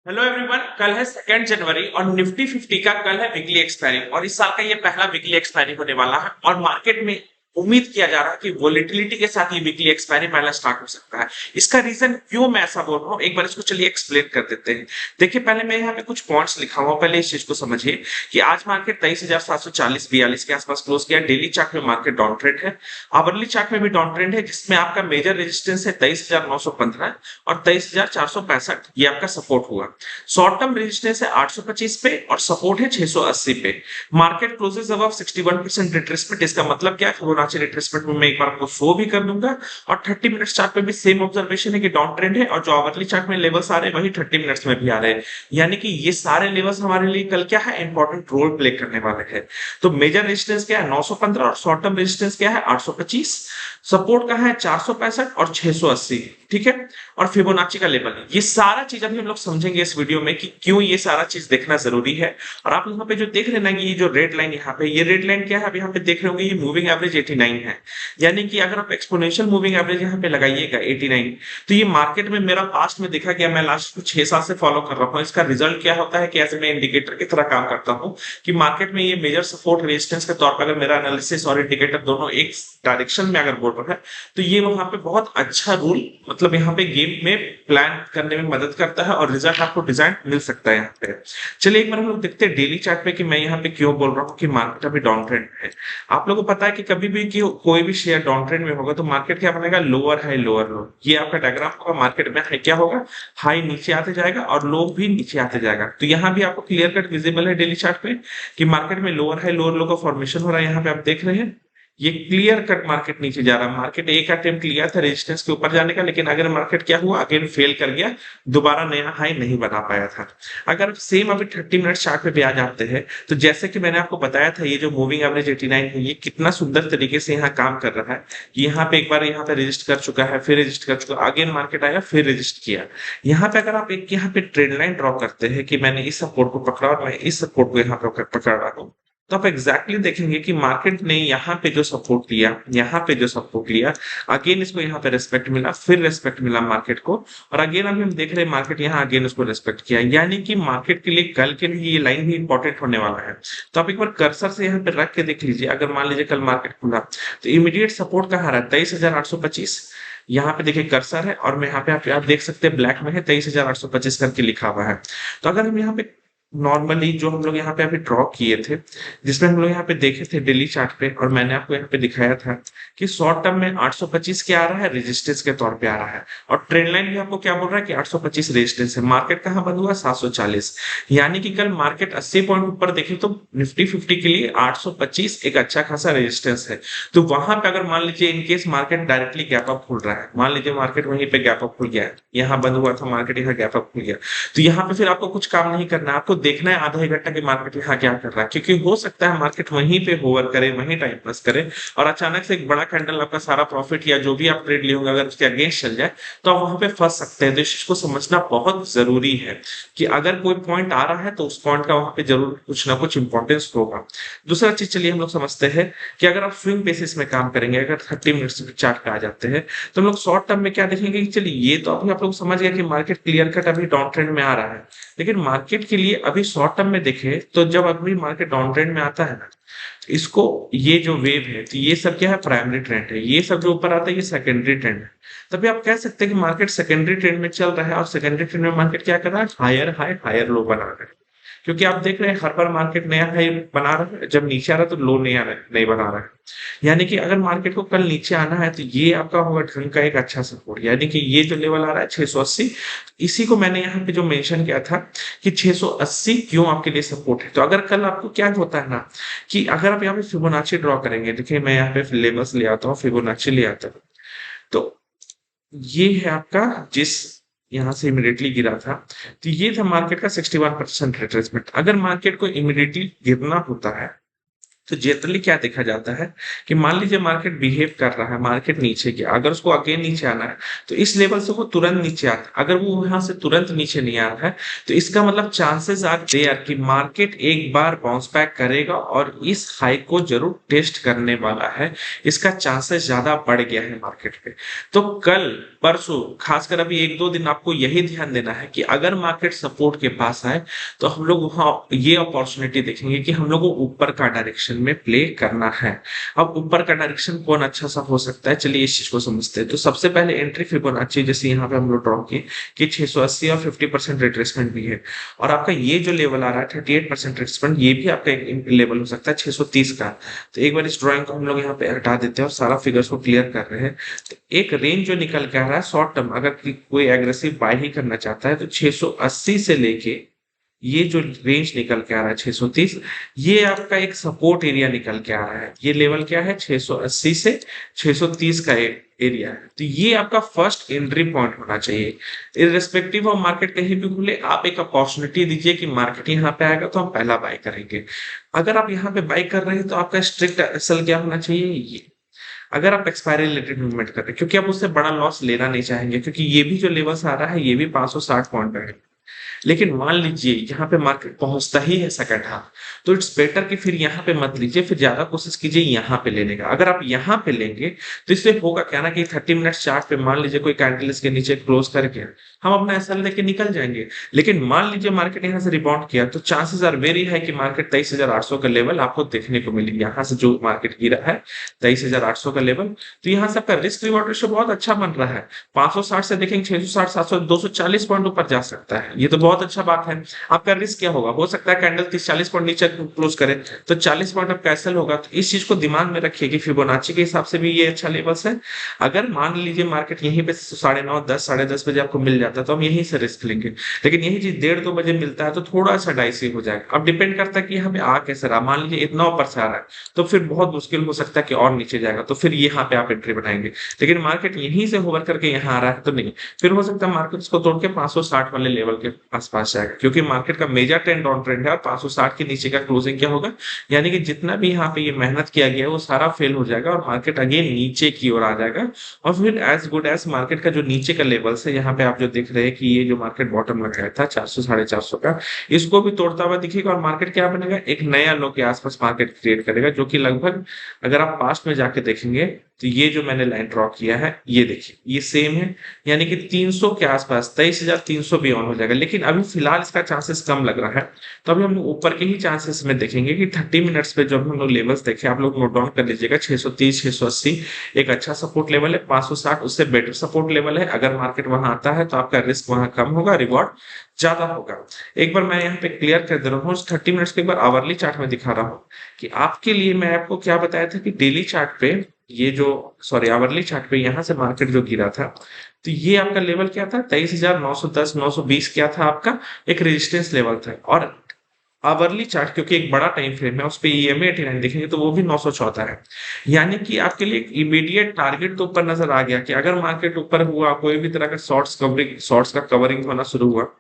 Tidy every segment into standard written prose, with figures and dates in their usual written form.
Hello everyone. कल है 2 जनवरी और निफ्टी 50 का कल है वीकली एक्सपायरी और इस साल का ये पहला वीकली एक्सपायरी होने वाला है और मार्केट में उम्मीद किया जा रहा है कि वोलेटिलिटी के साथ ये वीकली एक्सपायरी पहला स्टार्ट हो सकता है। इसका रीजन क्यों मैं ऐसा बोल रहा हूँ, एक बार इसको चलिए एक्सप्लेन कर देते हैं। देखिए, पहले मैं यहाँ पे कुछ पॉइंट्स लिखा हुआ, पहले इस चीज को समझिए कि आज मार्केट 23,740-42 के आसपास क्लोज किया। डेली चार्ट में मार्केट डाउन ट्रेंड है, आवरली चार्ट में भी डाउन ट्रेंड है, जिसमें आपका मेजर रेजिस्टेंस है 23,915 और 23,465, ये आपका सपोर्ट हुआ। शॉर्ट टर्म रेजिस्टेंस है 825 पे और सपोर्ट है 680 पे। Market closes above 61% retracement. इसका मतलब क्या है, फिबोनाची रिट्रेसमेंट में मैं एक बार आपको शो भी कर दूंगा और 30 मिनट्स चार्ट पे भी सेम ऑब्जर्वेशन है कि डाउन ट्रेंड है और जो आवरली चार्ट में लेवल्स आ रहे हैं वही 30 मिनट्स में भी आ रहे हैं। यानी कि ये सारे लेवल्स हमारे लिए कल क्या है, इंपॉर्टेंट रोल प्ले करने वाले हैं। तो मेजर रेजिस्टेंस क्या है, 915 और शॉर्ट टर्म रेजिस्टेंस क्या है, 825। सपोर्ट कहाँ है, 465 और 680। ठीक है, और फिबोनाची का लेवल है। ये सारा चीज अभी हम लोग समझेंगे इस वीडियो में कि क्यों ये सारा चीज देखना जरूरी है। और आप यहाँ पे जो देख रहे हैं ना कि ये जो रेड लाइन यहाँ पे, ये रेड लाइन क्या है, अभी यहाँ पे देख रहे होंगे, ये मूविंग एवरेज 89 है। यानी कि अगर आप एक्सपोनेंशियल मूविंग एवरेज यहाँ पे लगाइएगा 89, तो ये मार्केट में मेरा पास्ट में देखा गया, मैं लास्ट 6 साल से फॉलो कर रहा हूँ। इसका रिजल्ट क्या होता है कि ऐसे मैं इंडिकेटर की तरह काम करता हूँ कि मार्केट में ये मेजर सपोर्ट रेजिस्टेंस के तौर पर अगर मेरा एनालिसिस और इंडिकेटर दोनों एक डायरेक्शन में अगर बोल रहा है, तो ये वहां पे बहुत अच्छा रूल, मतलब यहाँ पे गेम में प्लान करने में मदद करता है और रिजल्ट आपको डिजाइन मिल सकता है यहाँ पे। चलिए एक बार हम लोग देखते हैं डेली चार्ट पे कि मैं यहाँ पे क्यों बोल रहा हूँ कि मार्केट अभी डाउन ट्रेंड में है। आप लोगों को पता है कि कभी भी कि कोई भी शेयर डाउन ट्रेंड में होगा तो मार्केट क्या बनेगा, लोअर हाई लोअर लो। ये आपका डायग्राम होगा। मार्केट में हाई क्या होगा, हाई नीचे आते जाएगा और लो भी नीचे आते जाएगा। तो यहाँ भी आपको क्लियर कट विजिबल है डेली चार्ट पे कि मार्केट में लोअर हाई लोअर लो का फॉर्मेशन हो रहा है। यहाँ पे आप देख रहे हैं ये क्लियर कट मार्केट नीचे जा रहा है। मार्केट एक अटेम्प्ट लिया था रेजिस्टेंस के ऊपर जाने का, लेकिन अगर मार्केट क्या हुआ, अगेन फेल कर गया, दोबारा नया हाई नहीं बना पाया था। अगर सेम अभी 30 मिनट चार्ट पे भी आ जाते हैं तो जैसे कि मैंने आपको बताया था, ये जो मूविंग एवरेज 89 है, ये कितना सुंदर तरीके से यहाँ काम कर रहा है। यहाँ पे एक बार यहाँ पे रजिस्ट कर चुका है, फिर रजिस्ट कर चुका, अगेन मार्केट आया, फिर रजिस्ट किया। यहाँ पे अगर आप एक यहाँ पे ट्रेंड लाइन ड्रॉ करते हैं कि मैंने इस सपोर्ट को पकड़ा और मैं इस सपोर्ट को यहाँ पे पकड़ रहा हूँ, तो आप एग्जैक्टली देखेंगे कि मार्केट ने यहाँ पे जो सपोर्ट लिया, यहाँ पे जो सपोर्ट लिया, अगेन इसको यहाँ पे रेस्पेक्ट मिला, फिर रेस्पेक्ट मिला मार्केट को, और अगेन अभी हम देख रहे हैं मार्केट यहाँ अगेन उसको रेस्पेक्ट किया। यानी कि मार्केट के लिए कल के लिए ये लाइन भी इंपॉर्टेंट होने वाला है। तो आप एक बार कर्सर से यहाँ पे रख के देख लीजिए। अगर मान लीजिए कल मार्केट खुला तो इमीडिएट सपोर्ट कहाँ रहा, 23,825। यहाँ पे देखिए कर्सर है और मैं यहाँ पे आप देख सकते हैं ब्लैक में है 23,825 करके लिखा हुआ है। तो अगर हम यहाँ पे नॉर्मली जो हम लोग यहाँ पे अभी ड्रॉ किए थे, जिसमें हम लोग यहाँ पे देखे थे डेली चार्ट पे, और मैंने आपको यहाँ पे दिखाया था कि शॉर्ट टर्म में 825 क्या आ रहा है, रेजिस्टेंस के तौर पे आ रहा है, और ट्रेंड लाइन भी आपको क्या बोल रहा है कि 825 रेजिस्टेंस है। मार्केट कहाँ बंद हुआ, 740। यानी कि कल मार्केट 80 पॉइंट ऊपर देखे तो निफ्टी 50 के लिए 825 एक अच्छा खासा रेजिस्टेंस है। तो वहां पे अगर मान लीजिए in case market directly gap up खुल रहा है, मान लीजिए मार्केट वहीं पे गैप अप खुल गया है, यहाँ बंद हुआ था मार्केट, यहाँ गैप अप खुल गया, तो यहाँ पे फिर आपको कुछ काम नहीं करना, आपको देखना है आधा एक घंटा की मार्केट यहाँ क्या कर रहा है। क्योंकि हो सकता है मार्केट वहीं पे होवर करे, वहीं टाइम पास करे और अचानक से एक बड़ा कैंडल आपका सारा प्रॉफिट या जो भी आप ट्रेड लिए होंगे अगर उसके अगेंस्ट चल जाए तो आप वहां पे फंस सकते हैं। तो इस चीज को समझना बहुत जरूरी है कि अगर कोई पॉइंट आ रहा है तो उस पॉइंट का वहां पे जरूर कुछ ना कुछ इंपॉर्टेंस होगा। दूसरा चीज चलिए हम लोग समझते हैं कि अगर आप स्विंग बेसिस में काम करेंगे, अगर 30 मिनट्स चार्ट पे आ जाते हैं तो हम लोग शॉर्ट टर्म में क्या देखेंगे कि चलिए ये तो अभी आप लोग समझ गए कि मार्केट क्लियर कट अभी डाउन ट्रेंड में आ रहा है, लेकिन मार्केट के लिए अभी शॉर्ट टर्म में देखे तो जब अभी मार्केट डाउन ट्रेंड में आता है ना, इसको ये जो वेव है, तो ये सब क्या है, प्राइमरी ट्रेंड है। ये सब जो ऊपर आता है ये सेकेंडरी ट्रेंड है। तभी आप कह सकते हैं कि मार्केट सेकेंडरी ट्रेंड में चल रहा है और सेकेंडरी ट्रेंड में मार्केट क्या कर रहा है, हायर हाई हायर लो बना रहा है। क्योंकि आप देख रहे हैं हर बार मार्केट नया हाई बना रहा है, जब नीचे आ रहा है तो लो नहीं बना रहा है। यानी कि अगर मार्केट को कल नीचे आना है तो ये आपका होगा ढंग का एक अच्छा सपोर्ट। यानी कि ये जो लेवल आ रहा है 680, इसी को मैंने यहाँ पे जो मेंशन किया था कि 680 क्यों आपके लिए सपोर्ट है। तो अगर कल आपको क्या होता है ना कि अगर आप यहाँ पे फिबोनाची ड्रॉ करेंगे, देखिए मैं यहाँ पे लेवल्स ले आता हूँ, फिबोनाची ले आता हूँ, तो ये है आपका जिस यहाँ से इमिडिएटली गिरा था, तो ये था मार्केट का 61% रिट्रेसमेंट। अगर मार्केट को इमिडिएटली गिरना होता है तो जनरली क्या देखा जाता है कि मान लीजिए मार्केट बिहेव कर रहा है, मार्केट नीचे गया, अगर उसको अगेन नीचे आना है तो इस लेवल से वो तुरंत नीचे आता है। अगर वो यहाँ से तुरंत नीचे नहीं आ रहा है तो इसका मतलब चांसेस आर देयर कि मार्केट एक बार बाउंस बैक करेगा और इस हाई को जरूर टेस्ट करने वाला है। इसका चांसेस ज्यादा बढ़ गया है मार्केट पे। तो कल परसों खासकर अभी एक दो दिन आपको यही ध्यान देना है कि अगर मार्केट सपोर्ट के पास आए तो हम लोग वहां ये अपॉर्चुनिटी देखेंगे कि हम लोग को ऊपर का डायरेक्शन में प्ले करना है। अब ऊपर का डायरेक्शन कौन अच्छा सा हो सकता है, चलिए इस चीज को समझते हैं। तो सबसे पहले एंट्री फिबोनाची जैसे यहाँ पे हम लोग ड्रॉ किए कि 680 और 50% रिट्रेसमेंट भी है, और आपका ये जो लेवल आ रहा है 38% रिट्रेसमेंट, ये भी आपका एक लेवल हो सकता है 630 का। तो एक बार इस ड्रॉइंग को हम लोग यहाँ पे हटा देते हैं और सारा फिगर्स को क्लियर कर रहे हैं। तो एक रेंज जो निकल के आ रहा है शॉर्ट टर्म, अगर कोई एग्रेसिव बाय ही करना चाहता है तो 680 से लेके ये जो रेंज निकल के आ रहा है 630, ये आपका एक सपोर्ट एरिया निकल के आ रहा है। ये लेवल क्या है 680 से 630 का एरिया है। तो ये आपका फर्स्ट एंट्री पॉइंट होना चाहिए। इररिस्पेक्टिव ऑफ मार्केट कहीं भी खुले, आप एक अपॉर्चुनिटी दीजिए कि मार्केट यहाँ पे आएगा तो हम पहला बाय करेंगे। अगर आप यहाँ पे बाय कर रहे हैं तो आपका स्ट्रिक्ट एसएल क्या होना चाहिए, ये। अगर आप एक्सपायरी रिलेटेड मूवमेंट कर रहे हैं, क्योंकि आप उससे बड़ा लॉस लेना नहीं चाहेंगे, क्योंकि ये भी जो लेवल्स आ रहा है ये भी 560 पॉइंट है। लेकिन मान लीजिए यहाँ पे मार्केट पहुंचता ही है सेकंड हाफ, तो इट्स बेटर कि फिर यहाँ पे मत लीजिए, फिर ज्यादा कोशिश कीजिए यहाँ पे लेने का। अगर आप यहाँ पे लेंगे तो इससे होगा क्या ना कि 30 मिनट चार्ट पे मान लीजिए कोई कैंडल इसके नीचे क्लोज करके हम अपना एसएल लेके निकल जाएंगे। लेकिन मान लीजिए मार्केट यहाँ से रिबाउंड किया तो चांसेस आर वेरी है कि मार्केट 23,800 का लेवल आपको देखने को मिलेगी। यहाँ से जो मार्केट गिरा है 23,800 का लेवल, तो यहाँ से आपका रिस्क रिवॉर्ड रेशियो बहुत अच्छा बन रहा है। 560 से देखेंगे 660, 700, 240 पॉइंट ऊपर जा सकता है, ये तो बहुत अच्छा बात है। आपका रिस्क क्या होगा, हो सकता है कैंडल 30-40 पॉइंट नीचे क्लोज करे तो 40 पॉइंट आप कैंसिल होगा। तो इस चीज को दिमाग में रखिए कि फिबोनाची के हिसाब से भी ये अच्छा लेवल्स है। अगर मान लीजिए मार्केट यहीं पे 9:30, 10, 10:30 बजे आपको मिल जाता है तो हम यहीं से रिस्क लेंगे। लेकिन यही चीज 1:30-2 बजे मिलता है तो थोड़ा सा डाइसी हो जाएगा। अब डिपेंड करता है कि यहाँ पे आ कैसे रहा। मान लीजिए इतना ऊपर से आ रहा है तो फिर बहुत मुश्किल हो सकता है कि और नीचे जाएगा, तो फिर यहाँ पे आप एंट्री बनाएंगे। लेकिन मार्केट यहीं से होवर करके यहाँ आ रहा है तो नहीं, फिर हो सकता है मार्केट इसको तोड़ के 560 वाले लेवल के आसपास जाएगा, क्योंकि मार्केट का मेजर ट्रेंड डाउन ट्रेंड है और 560 के नीचे का क्लोजिंग क्या होगा, यानी कि जितना भी यहाँ पे ये मेहनत किया गया है वो सारा फेल हो जाएगा और मार्केट अगेन नीचे की ओर आ जाएगा। और फिर एज गुड एज मार्केट का जो नीचे का लेवल है, यहाँ पे आप जो देख रहे हैं कि ये जो मार्केट बॉटम लगाया था 400 450 का, इसको भी तोड़ता हुआ दिखेगा और मार्केट क्या बनेगा, एक नया लो के आसपास मार्केट क्रिएट करेगा, जो कि लगभग अगर आप पास्ट में जाके देखेंगे तो ये जो मैंने लाइन ड्रॉ किया है ये देखिए ये सेम है, यानी कि 300 के आसपास 23,300 भी ऑन हो जाएगा। लेकिन अभी फिलहाल इसका चांसेस कम लग रहा है, तो अभी हम लोग ऊपर के ही चांसेस में देखेंगे कि 30 मिनट्स पे जब हम लोग लेवल्स देखें, आप लोग नोट डाउन कर लीजिएगा 630 680 एक अच्छा सपोर्ट लेवल है, 560 उससे बेटर सपोर्ट लेवल है। अगर मार्केट वहां आता है तो आपका रिस्क वहां कम होगा, रिवॉर्ड ज्यादा होगा। एक बार मैं यहाँ पे क्लियर कर दे रहा हूँ 30 मिनट्स के एक बार आवरली चार्ट में दिखा रहा हूँ कि आपके लिए मैं आपको क्या बताया था कि डेली चार्ट पे ये जो आवरली चार्ट पे यहाँ से मार्केट जो गिरा था तो ये आपका लेवल क्या था 23,910 920 क्या था आपका एक रेजिस्टेंस लेवल था। और आवरली चार्ट क्योंकि एक बड़ा टाइम फ्रेम है उस पे EMA 89 देखेंगे तो वो भी 914 है, यानी कि आपके लिए इमीडिएट टारगेट तो ऊपर नजर आ गया कि अगर मार्केट ऊपर हुआ, कोई भी तरह का शॉर्ट्स का कवरिंग होना शुरू हुआ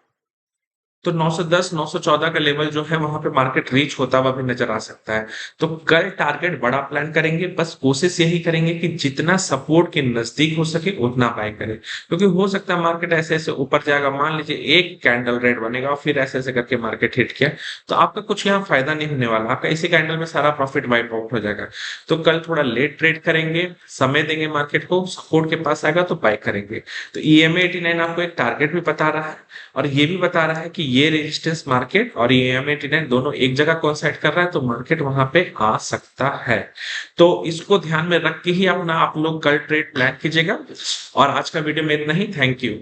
तो 910 914 का लेवल जो है वहां पे मार्केट रीच होता हुआ भी नजर आ सकता है। तो कल टारगेट बड़ा प्लान करेंगे, बस कोशिश यही करेंगे कि जितना सपोर्ट के नजदीक हो सके उतना बाय करें, क्योंकि हो सकता है मार्केट ऐसे ऐसे ऊपर जाएगा, मान लीजिए एक कैंडल रेड बनेगा और फिर ऐसे ऐसे करके मार्केट हिट किया तो आपका कुछ यहाँ फायदा नहीं होने वाला, आपका इसी कैंडल में सारा प्रॉफिट वाइप आउट हो जाएगा। तो कल थोड़ा लेट ट्रेड करेंगे, समय देंगे मार्केट को, सपोर्ट के पास आएगा तो बाय करेंगे। तो EMA 89 आपको एक टारगेट भी बता रहा है और ये भी बता रहा है कि ये रेजिस्टेंस मार्केट और EMA 89 दोनों एक जगह कोइंसाइड कर रहा है तो मार्केट वहां पे आ सकता है। तो इसको ध्यान में रख के ही अपना आप लोग कल ट्रेड प्लान कीजिएगा। और आज का वीडियो में इतना ही, थैंक यू।